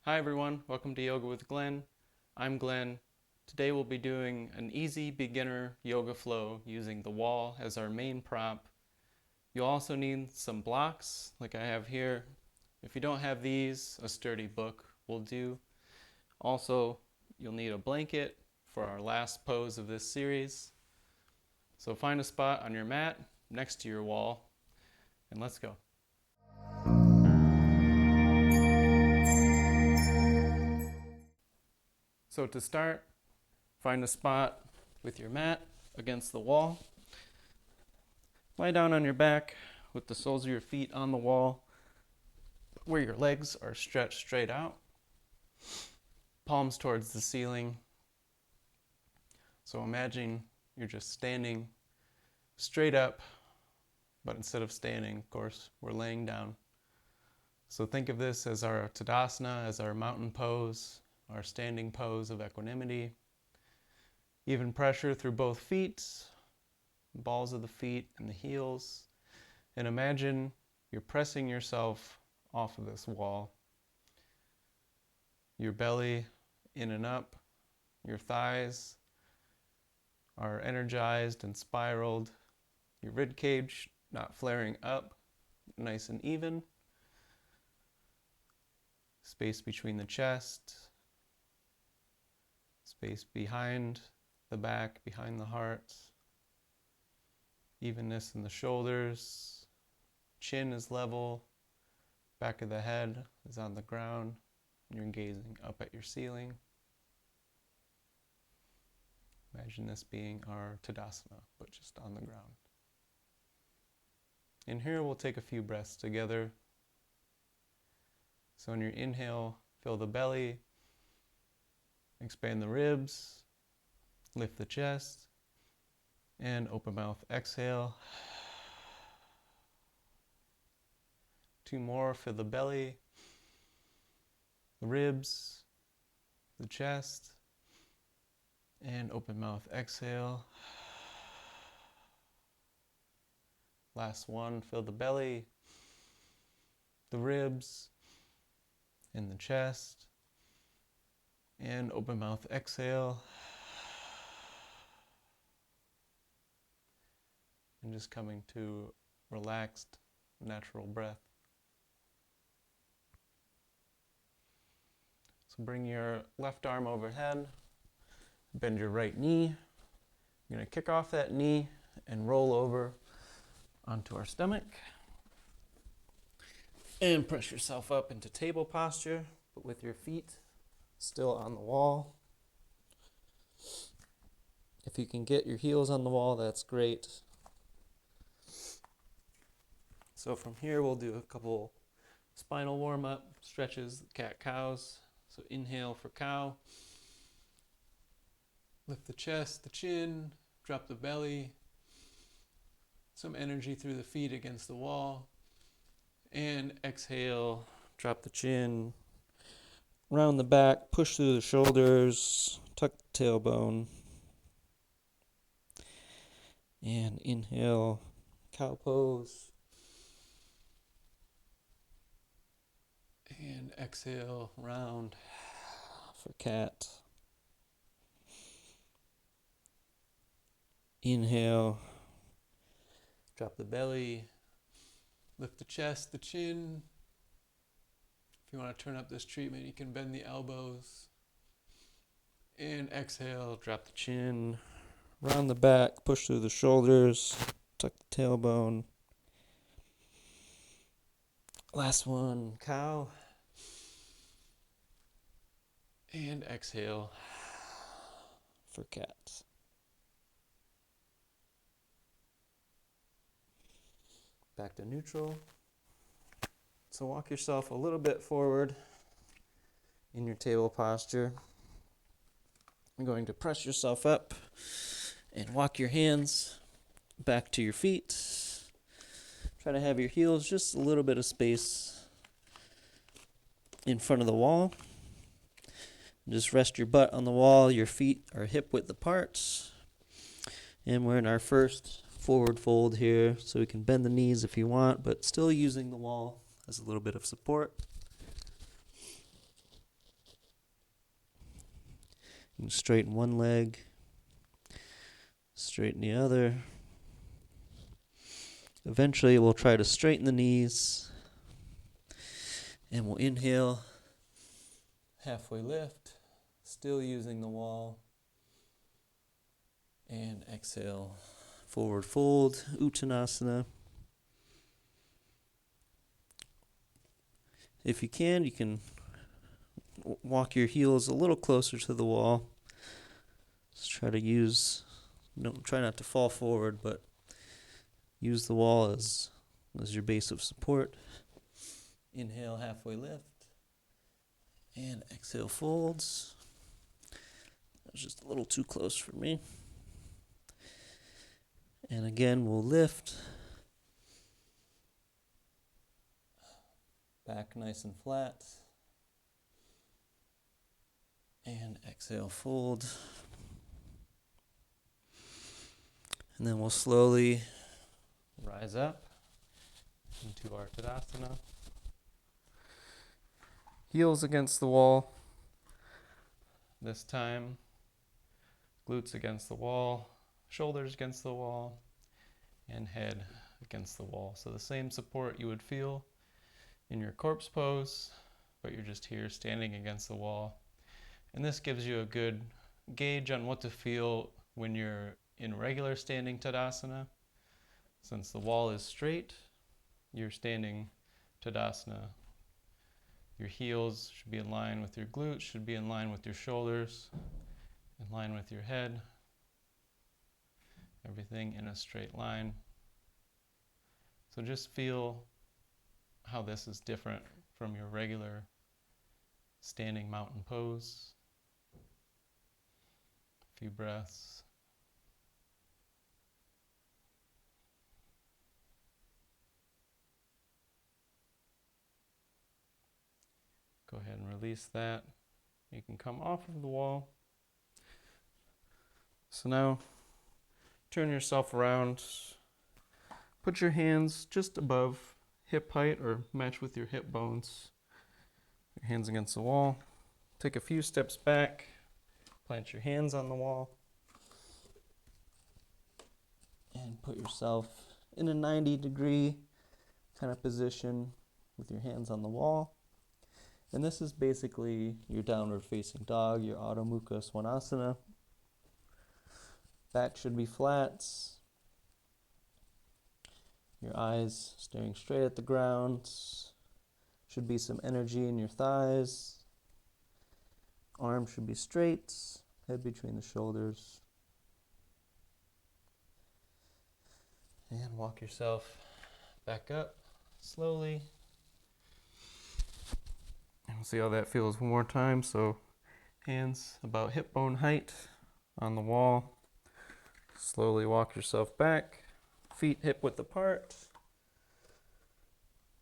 Hi everyone, welcome to Yoga with Glenn. I'm Glenn. Today we'll be doing an easy beginner yoga flow using the wall as our main prop. You'll also need some blocks like I have here. If you don't have these, a sturdy book will do. Also, you'll need a blanket for our last pose of this series. So find a spot on your mat next to your wall and let's go. So to start, find a spot with your mat against the wall. Lie down on your back with the soles of your feet on the wall where your legs are stretched straight out. Palms towards the ceiling. So imagine you're just standing straight up, but instead of standing, of course, we're laying down. So think of this as our Tadasana, as our mountain pose, our standing pose of equanimity. Even pressure through both feet, balls of the feet and the heels. And imagine you're pressing yourself off of this wall. Your belly in and up, your thighs are energized and spiraled. Your rib cage not flaring up, nice and even. Space between the chest, space behind the back, behind the heart. Evenness in the shoulders, chin is level, back of the head is on the ground, and you're gazing up at your ceiling. Imagine this being our Tadasana, but just on the ground. In here, we'll take a few breaths together. So on your inhale, fill the belly, expand the ribs, lift the chest, and open mouth, exhale. 2 more, fill the belly, the ribs, the chest, and open mouth, exhale. Last one, fill the belly, the ribs, and the chest, and open mouth, exhale. And just coming to relaxed, natural breath. So bring your left arm overhead, bend your right knee. You're going to kick off that knee and roll over onto our stomach. And press yourself up into table posture, but with your feet still on the wall. If you can get your heels on the wall, that's great. So from here, we'll do a couple spinal warm-up stretches, cat-cows. So inhale for cow. Lift the chest, the chin, drop the belly. Some energy through the feet against the wall. And exhale, drop the chin, round the back, push through the shoulders, tuck the tailbone. And inhale, cow pose. And exhale, round for cat. Inhale, drop the belly, lift the chest, the chin. If you want to turn up this treatment, you can bend the elbows. And exhale, drop the chin, round the back, push through the shoulders, tuck the tailbone. Last one, cow. And exhale for cat. Back to neutral. So walk yourself a little bit forward in your table posture. You're going to press yourself up and walk your hands back to your feet. Try to have your heels just a little bit of space in front of the wall. Just rest your butt on the wall. Your feet are hip width apart. And we're in our first forward fold here, so we can bend the knees if you want, but still using the wall as a little bit of support. And straighten one leg, straighten the other. Eventually, we'll try to straighten the knees. And we'll inhale, halfway lift, still using the wall. And exhale, forward fold, Uttanasana. If you can walk your heels a little closer to the wall. Just try not to fall forward, but use the wall as your base of support. Inhale, halfway lift. And exhale, folds. That was just a little too close for me. And again, we'll lift. Back nice and flat. And exhale, fold. And then we'll slowly rise up into our Tadasana. Heels against the wall. This time, glutes against the wall, shoulders against the wall, and head against the wall. So the same support you would feel in your corpse pose, but you're just here standing against the wall. And this gives you a good gauge on what to feel when you're in regular standing Tadasana. Since the wall is straight, you're standing Tadasana. Your heels should be in line with your glutes, should be in line with your shoulders, in line with your head. Everything in a straight line. So just feel how this is different from your regular standing mountain pose. A few breaths. Go ahead and release that. You can come off of the wall. So now, turn yourself around. Put your hands just above hip height or match with your hip bones. Your hands against the wall. Take a few steps back. Plant your hands on the wall. And put yourself in a 90-degree kind of position with your hands on the wall. And this is basically your downward facing dog, your Adho Mukha Svanasana. Back should be flat. Your eyes staring straight at the ground. Should be some energy in your thighs. Arms should be straight. Head between the shoulders. And walk yourself back up slowly. And we'll see how that feels one more time. So hands about hip bone height on the wall. Slowly walk yourself back. Feet hip width apart.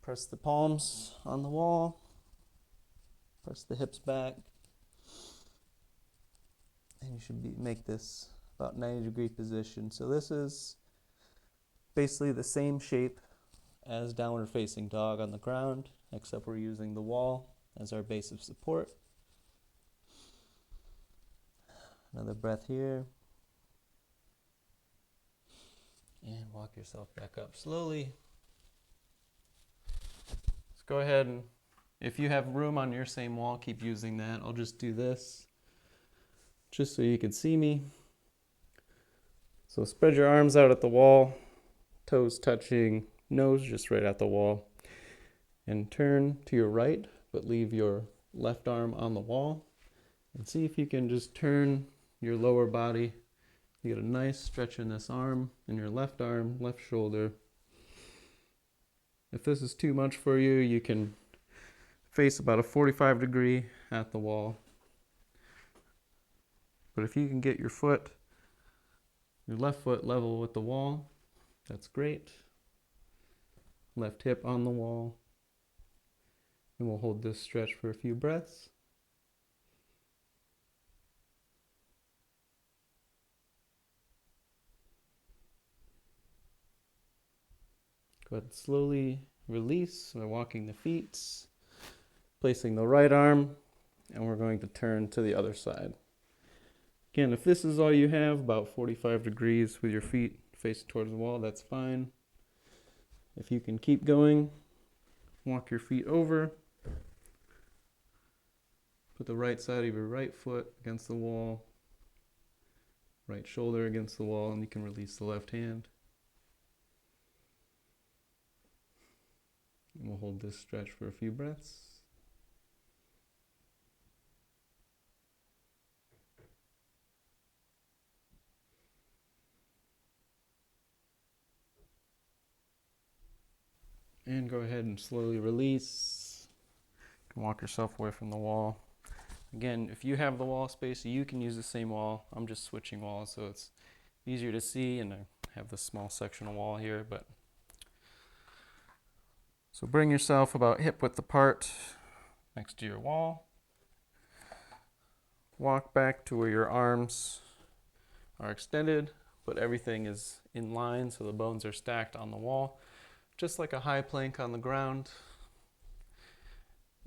Press the palms on the wall. Press the hips back. And you should make this about 90-degree position. So this is basically the same shape as downward facing dog on the ground, except we're using the wall as our base of support. Another breath here. And walk yourself back up slowly. Let's go ahead and, if you have room on your same wall, keep using that. I'll just do this, just so you can see me. So spread your arms out at the wall, toes touching, nose just right at the wall. And turn to your right, but leave your left arm on the wall. And see if you can just turn your lower body. You get a nice stretch in this arm, in your left arm, left shoulder. If this is too much for you, you can face about a 45-degree at the wall. But if you can get your left foot level with the wall, that's great. Left hip on the wall. And we'll hold this stretch for a few breaths. Go ahead and slowly release by walking the feet, placing the right arm, and we're going to turn to the other side. Again, if this is all you have, about 45 degrees with your feet facing towards the wall, that's fine. If you can keep going, walk your feet over. Put the right side of your right foot against the wall, right shoulder against the wall, and you can release the left hand. And we'll hold this stretch for a few breaths. And go ahead and slowly release. You can walk yourself away from the wall. Again, if you have the wall space, you can use the same wall. I'm just switching walls so it's easier to see, and I have this small section of wall here. So bring yourself about hip width apart next to your wall. Walk back to where your arms are extended, but everything is in line so the bones are stacked on the wall, just like a high plank on the ground.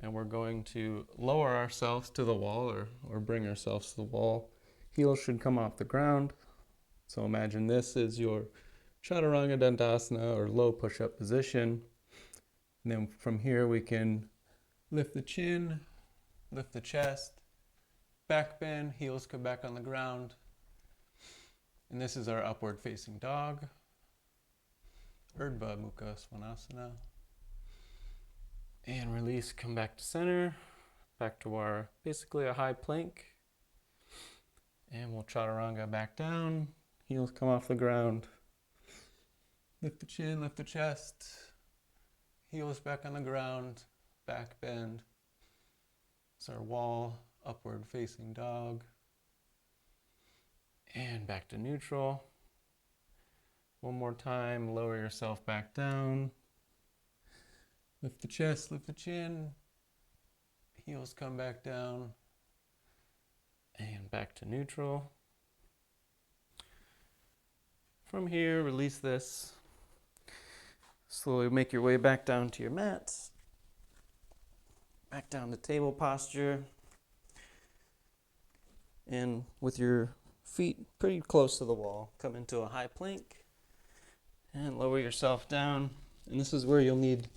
And we're going to lower ourselves to the wall or bring ourselves to the wall. Heels should come off the ground. So imagine this is your Chaturanga Dandasana or low push-up position. And then from here we can lift the chin, lift the chest, back bend, heels come back on the ground. And this is our upward facing dog, Urdhva Mukha Svanasana. And release, come back to center, back to our basically a high plank. And we'll chaturanga back down, heels come off the ground. Lift the chin, lift the chest, heels back on the ground, back bend. It's our wall, upward facing dog. And back to neutral. One more time, lower yourself back down. Lift the chest, lift the chin. Heels come back down. And back to neutral. From here, release this. Slowly make your way back down to your mat. Back down to table posture. And with your feet pretty close to the wall, come into a high plank. And lower yourself down. And this is where you'll need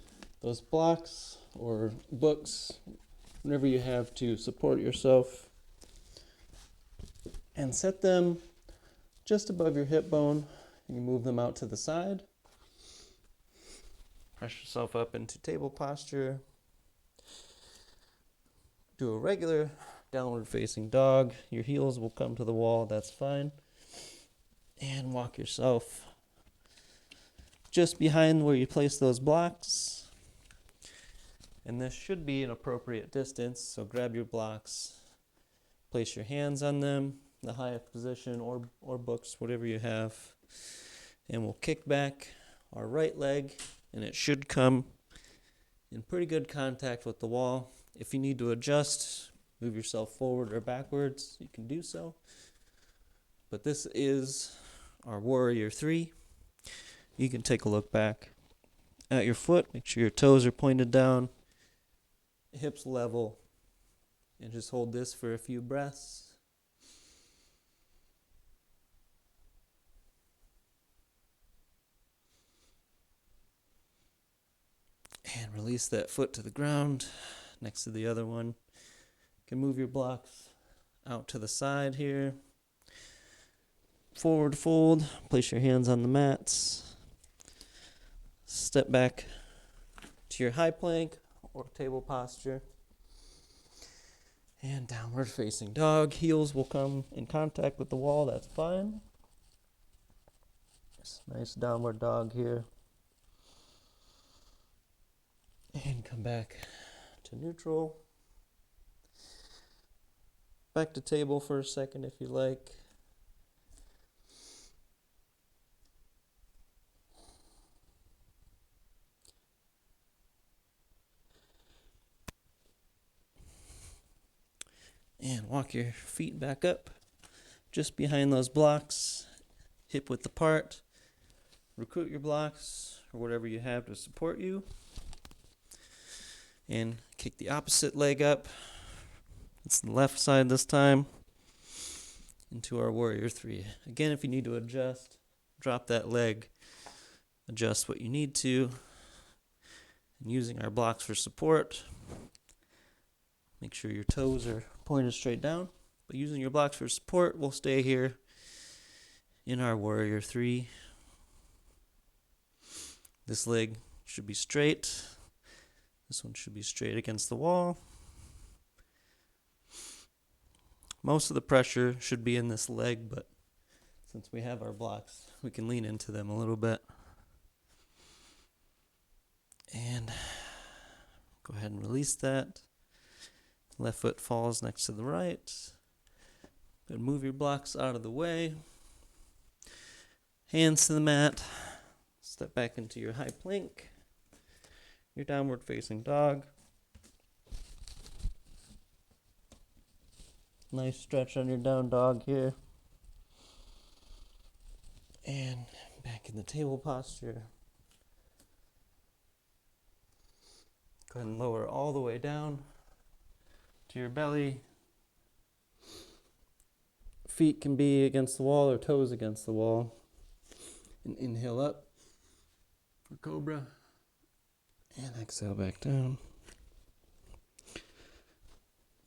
those blocks or books, whatever you have to support yourself. And set them just above your hip bone. You can move them out to the side. Press yourself up into table posture. Do a regular downward facing dog. Your heels will come to the wall, that's fine. And walk yourself just behind where you place those blocks. And this should be an appropriate distance, so grab your blocks, place your hands on them, the highest position or books, whatever you have. And we'll kick back our right leg, and it should come in pretty good contact with the wall. If you need to adjust, move yourself forward or backwards, you can do so. But this is our Warrior 3. You can take a look back at your foot, make sure your toes are pointed down, hips level, and just hold this for a few breaths. And release that foot to the ground next to the other one. You can move your blocks out to the side here. Forward fold, place your hands on the mats. Step back to your high plank or table posture. And downward facing dog. Heels will come in contact with the wall, that's fine. Just nice downward dog here. And come back to neutral. Back to table for a second if you like. And walk your feet back up, just behind those blocks, hip width apart. Recruit your blocks or whatever you have to support you. And kick the opposite leg up. It's the left side this time. into our warrior three. Again, if you need to adjust, drop that leg, adjust what you need to. And using our blocks for support, make sure your toes are pointed straight down. But using your blocks for support, we'll stay here in our warrior three. This leg should be straight. This one should be straight against the wall. Most of the pressure should be in this leg, but since we have our blocks, we can lean into them a little bit. And go ahead and release that. Left foot falls next to the right. Then move your blocks out of the way. Hands to the mat. Step back into your high plank. Your downward facing dog. Nice stretch on your down dog here. And back in the table posture. Go ahead and lower all the way down to your belly. Feet can be against the wall or toes against the wall. And inhale up for cobra. And exhale back down.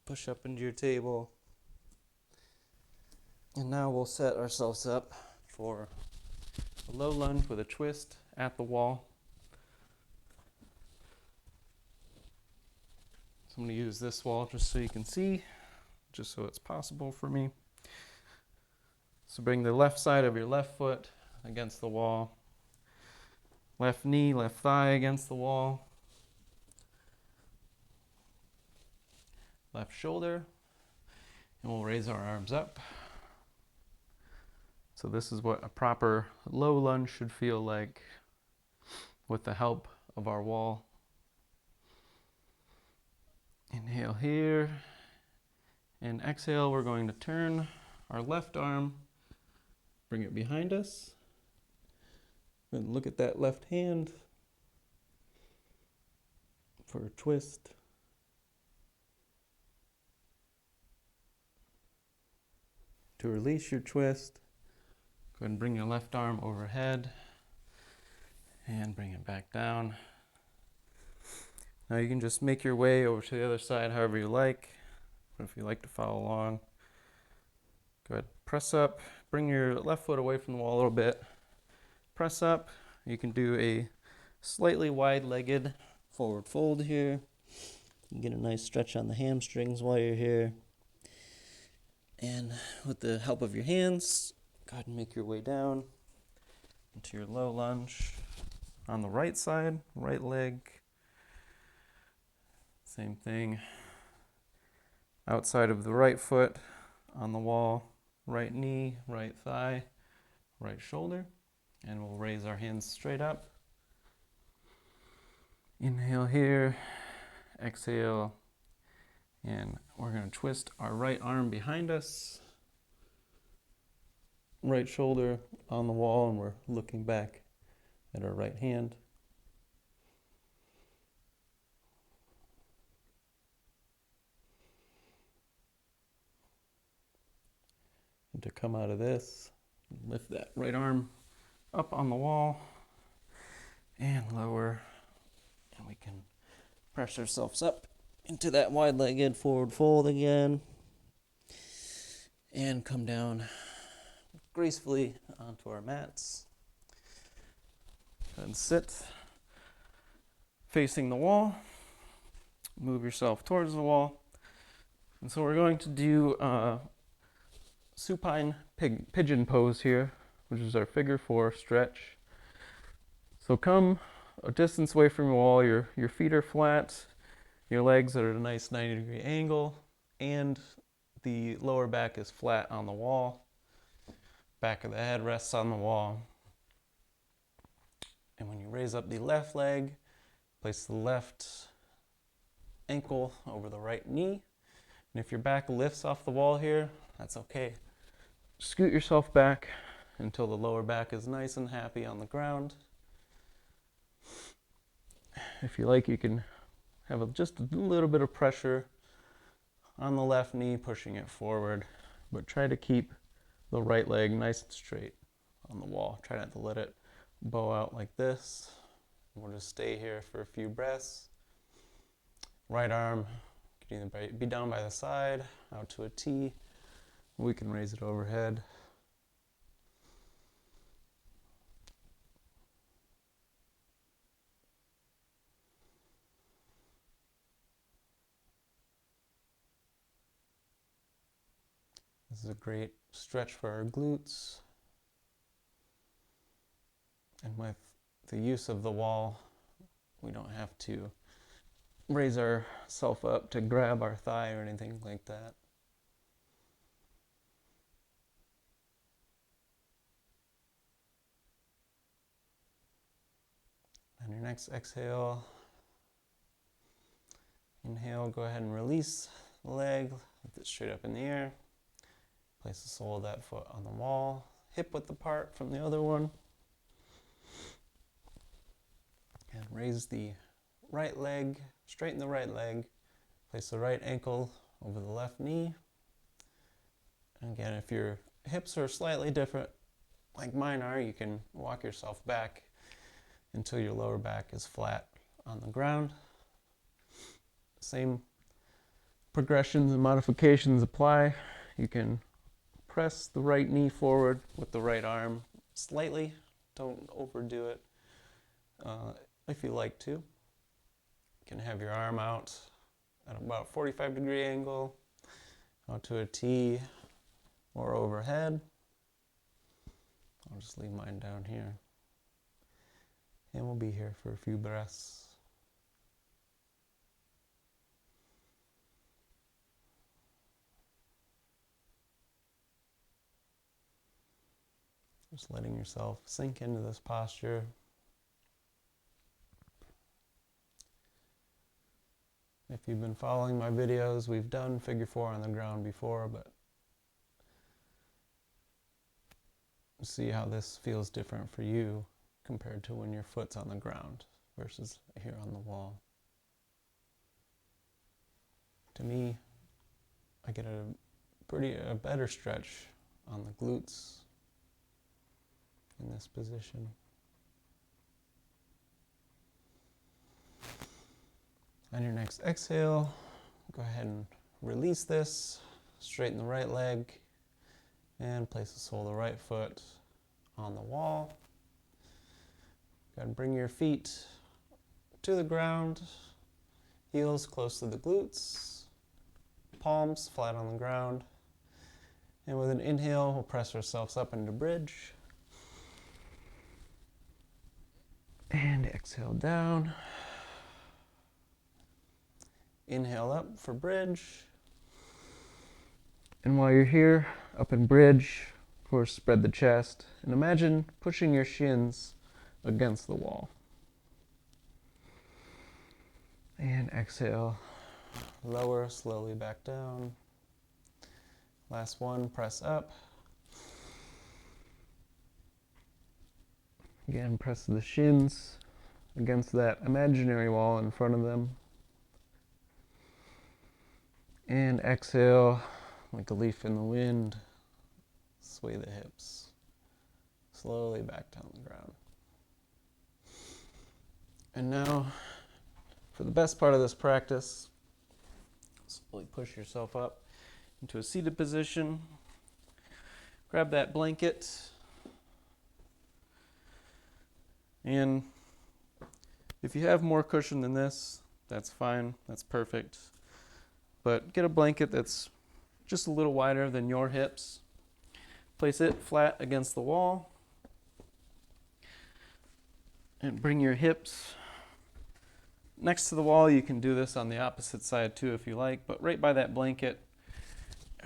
Push up into your table. And now we'll set ourselves up for a low lunge with a twist at the wall. So I'm going to use this wall just so you can see, just so it's possible for me. So bring the left side of your left foot against the wall. Left knee, left thigh against the wall. Left shoulder. And we'll raise our arms up. So this is what a proper low lunge should feel like with the help of our wall. Inhale here, and exhale, we're going to turn our left arm, bring it behind us, and look at that left hand for a twist. To release your twist, go ahead and bring your left arm overhead, and bring it back down. Now you can just make your way over to the other side however you like. But if you like to follow along, go ahead, press up, bring your left foot away from the wall a little bit. Press up. You can do a slightly wide-legged forward fold here. You can get a nice stretch on the hamstrings while you're here. And with the help of your hands, go ahead and make your way down into your low lunge. On the right side, right leg. Same thing. Outside of the right foot on the wall, right knee, right thigh, right shoulder. And we'll raise our hands straight up. Inhale here, exhale. And we're going to twist our right arm behind us. Right shoulder on the wall, and we're looking back at our right hand. And to come out of this, lift that right arm up on the wall and lower, and we can press ourselves up into that wide-legged forward fold again and come down gracefully onto our mats and sit facing the wall. Move yourself towards the wall. And so we're going to do supine pigeon pose here, which is our figure 4 stretch. So come a distance away from your wall, your feet are flat, your legs are at a nice 90-degree angle, and the lower back is flat on the wall. Back of the head rests on the wall. And when you raise up the left leg, place the left ankle over the right knee. And if your back lifts off the wall here, that's okay. Scoot yourself back until the lower back is nice and happy on the ground. If you like, you can have just a little bit of pressure on the left knee, pushing it forward, but try to keep the right leg nice and straight on the wall. Try not to let it bow out like this. We'll just stay here for a few breaths. Right arm can either be down by the side, out to a T. We can raise it overhead. This is a great stretch for our glutes. And with the use of the wall, we don't have to raise ourselves up to grab our thigh or anything like that. On your next exhale, inhale, go ahead and release the leg, lift it straight up in the air. Place the sole of that foot on the wall, hip width apart from the other one. And raise the right leg, straighten the right leg, place the right ankle over the left knee. And again, if your hips are slightly different, like mine are, you can walk yourself back until your lower back is flat on the ground. Same progressions and modifications apply. You can press the right knee forward with the right arm slightly. Don't overdo it. If you like to, you can have your arm out at about 45-degree angle, out to a T or overhead. I'll just leave mine down here. And we'll be here for a few breaths. Just letting yourself sink into this posture. If you've been following my videos, we've done figure 4 on the ground before, but see how this feels different for you compared to when your foot's on the ground versus here on the wall. To me, I get a better stretch on the glutes in this position. On your next exhale, go ahead and release this, straighten the right leg, and place the sole of the right foot on the wall. Go ahead and bring your feet to the ground, heels close to the glutes, palms flat on the ground. And with an inhale, we'll press ourselves up into bridge. And exhale down. Inhale up for bridge. And while you're here, up in bridge, of course, spread the chest. And imagine pushing your shins against the wall. And exhale, lower slowly back down. Last one, press up. Again, press the shins against that imaginary wall in front of them. And exhale, like a leaf in the wind, sway the hips slowly back down the ground. And now, for the best part of this practice, slowly push yourself up into a seated position. Grab that blanket. And if you have more cushion than this, that's fine, that's perfect. But get a blanket that's just a little wider than your hips. Place it flat against the wall. And bring your hips next to the wall. You can do this on the opposite side too if you like, but right by that blanket,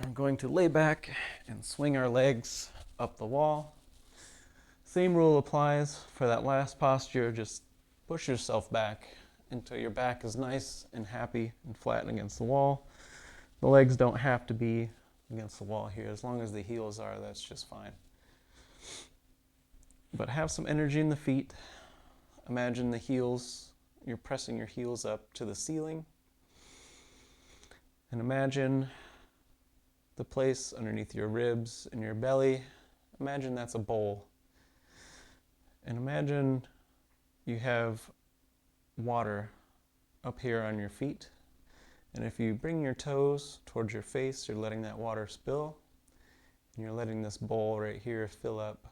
I'm going to lay back and swing our legs up the wall. Same rule applies for that last posture. Just push yourself back until your back is nice and happy and flat against the wall. The legs don't have to be against the wall here. As long as the heels are, that's just fine. But have some energy in the feet. Imagine the heels, you're pressing your heels up to the ceiling. And imagine the place underneath your ribs and your belly, imagine that's a bowl. And imagine you have water up here on your feet. And if you bring your toes towards your face, you're letting that water spill. And you're letting this bowl right here fill up.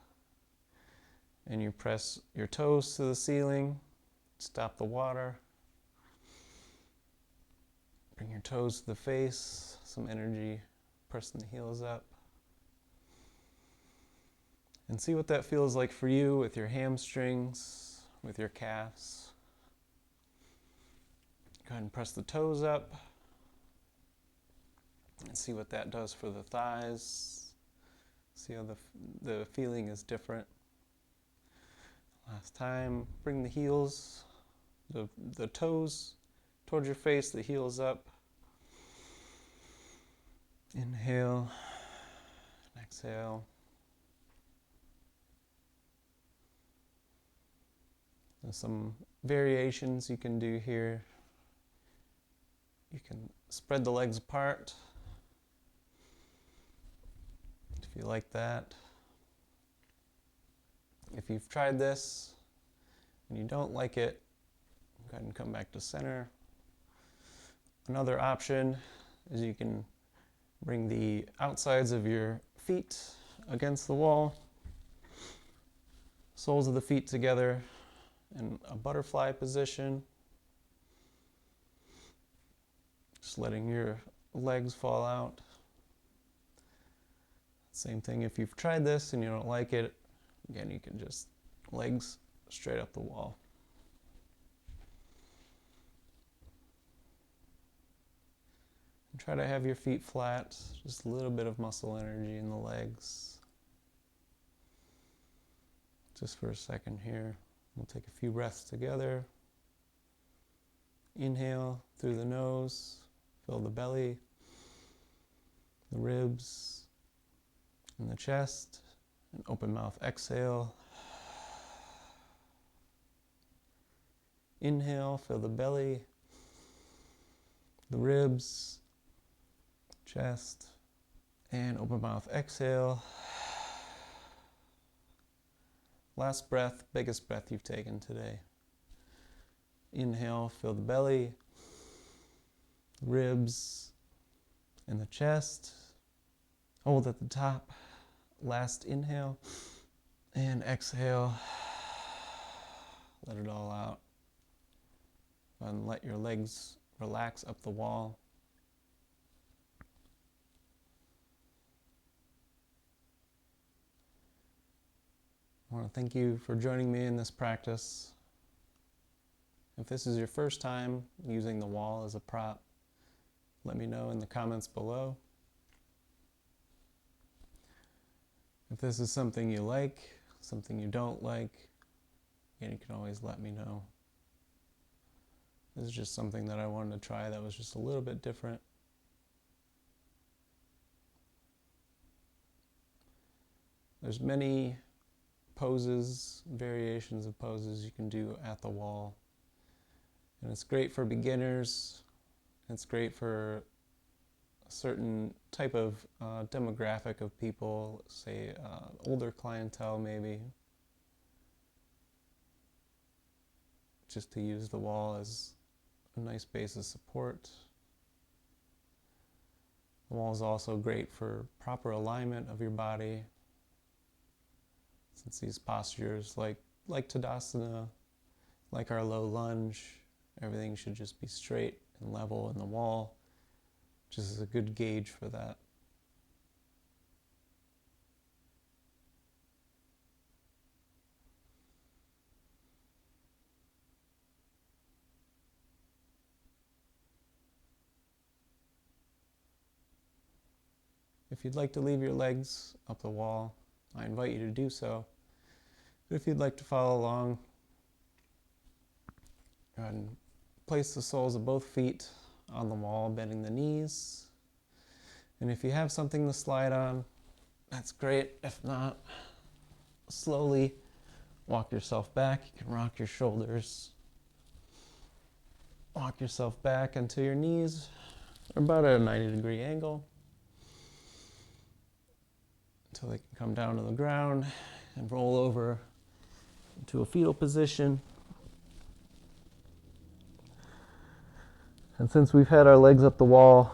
And you press your toes to the ceiling, stop the water. Bring your toes to the face, some energy, pressing the heels up. And see what that feels like for you with your hamstrings, with your calves. Go ahead and press the toes up. And see what that does for the thighs. See how the feeling is different. Last time, bring the heels, the toes towards your face, the heels up. Inhale and exhale. There's some variations you can do here. You can spread the legs apart if you like that. If you've tried this and you don't like it, go ahead and come back to center. Another option is you can bring the outsides of your feet against the wall, soles of the feet together in a butterfly position. Just letting your legs fall out. Same thing, if you've tried this and you don't like it, again, you can just legs straight up the wall. And try to have your feet flat, just a little bit of muscle energy in the legs. Just for a second here. We'll take a few breaths together. Inhale through the nose, fill the belly, the ribs, and the chest. And open mouth exhale. Inhale, fill the belly, the ribs, chest, and open mouth exhale. Last breath, biggest breath you've taken today. Inhale, fill the belly, ribs, and the chest. Hold at the top. Last inhale, and exhale. Let it all out. And let your legs relax up the wall. I want to thank you for joining me in this practice. If this is your first time using the wall as a prop, let me know in the comments below. If this is something you like, something you don't like, again, you can always let me know. This is just something that I wanted to try that was just a little bit different. There's many poses, variations of poses you can do at the wall. And it's great for beginners. It's great for a certain type of demographic of people, say older clientele maybe. Just to use the wall as a nice base of support. The wall is also great for proper alignment of your body. Since these postures, like Tadasana, like our low lunge, everything should just be straight and level in the wall, which is a good gauge for that. If you'd like to leave your legs up the wall, I invite you to do so. But if you'd like to follow along, go ahead and place the soles of both feet on the wall, bending the knees. And if you have something to slide on, that's great. If not, slowly walk yourself back. You can rock your shoulders. Walk yourself back until your knees are about at a 90-degree angle. until they can come down to the ground and roll over into a fetal position. And since we've had our legs up the wall,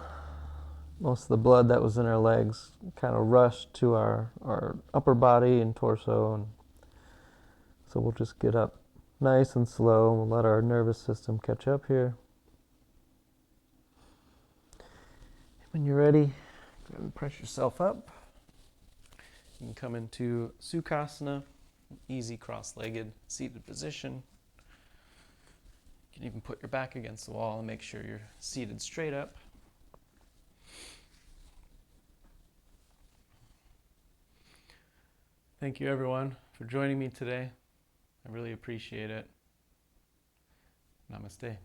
most of the blood that was in our legs kind of rushed to our upper body and torso. And so we'll just get up nice and slow. We'll let our nervous system catch up here. When you're ready, go ahead and press yourself up. You can come into Sukhasana, easy cross-legged seated position. You can even put your back against the wall and make sure you're seated straight up. Thank you, everyone, for joining me today. I really appreciate it. Namaste.